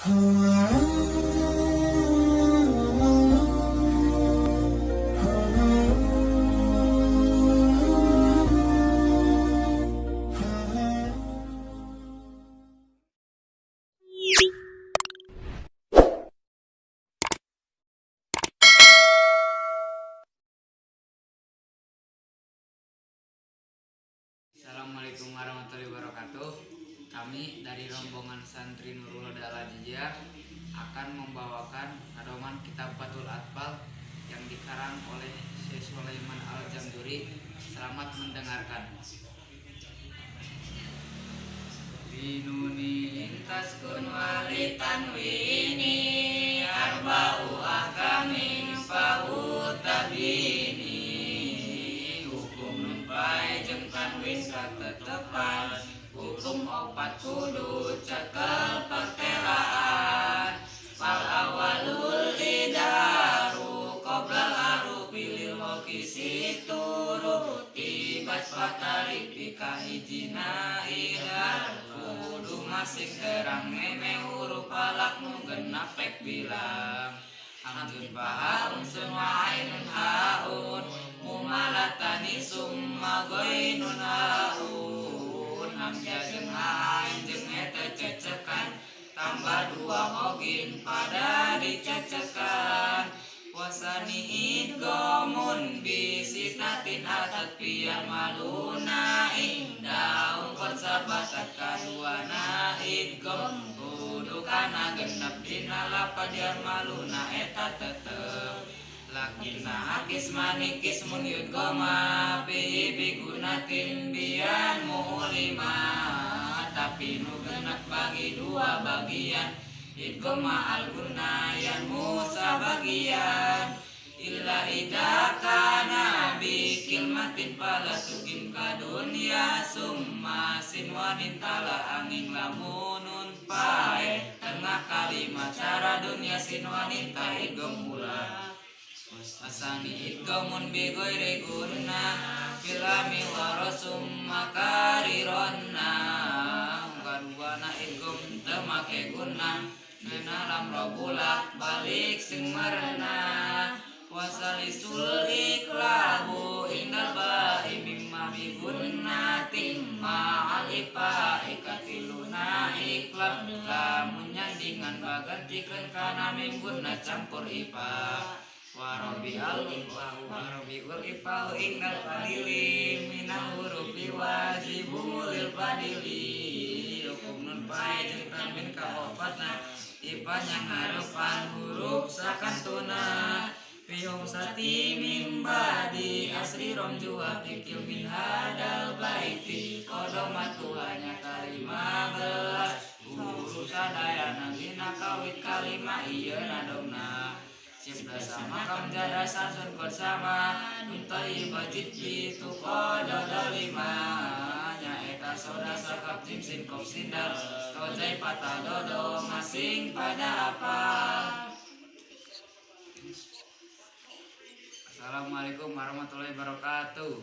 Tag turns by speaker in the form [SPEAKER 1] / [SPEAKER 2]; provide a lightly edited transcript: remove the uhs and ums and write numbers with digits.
[SPEAKER 1] Assalamualaikum warahmatullahi wabarakatuh. Kami dari rombongan santri Nurul Huda Al-Ajiziyah akan membawakan pedoman kitab Fathul Atfal yang dikarang oleh Syekh Sulaiman Al-Jamzuri. Selamat mendengarkan. Binuni taskun wali tanwini arba'u ahkamin fa'u tabini hukum nun pai jeung tanwin katetepan hukum opat kudu cekel pertelaan fal awalul idaru qoblal arufi lil mokisi turuti basfatari pika hijina idar kudu masih terang meme huruf alak nu genap pek bilang hamzun paha unsun wa ainun haun mumalatani summa goinun haun hamzah jeung ain jeung eta cecekan tambah dua hogin pada dicecekan wasani idgomun bisitatin atat pian maluna indah ungkot sabatat kaduana idgom kudu kana genep dina lapad yang maluna eta tetep lakina hakis manikis mun yudgoma pihi bigunatin bian mulima tapi nu genep bagi dua bagian idgoma al-gunayan musa bagian illa idakana bikil matin pala tugim kadunya summa sinwanin tala angin lamunun pae tengah kalimat cara dunia sinwanin ta idgom mula asani idgomun bigoy reguna filami warosum makarironna kaduana idgom temake guna nenalam robulak balik sing marna wasalisul iklabu indal ba'i mimma biguna timma alipa ikatiluna iklab lamun nyandingan bagantikeun kana mimbunna campur ipa warobi ul ipa innal fadili minal hurufi wajibul fadili hukum nun pai jeung tanwin ka opatna ipa yang harapan huruf sakantuna fihum sati min badi asri romjua pikil min hadal baiti kodomatu hanya kalima belas huruf sadayana dina kawit kalima iya nadomna Sibda sama kam jada sasun kod sama Untai bajit bitu kodo dolima Nyaeta soda sakap jimsin kop sindal Tojai patah dodo masing pada apa. Assalamualaikum warahmatullahi wabarakatuh.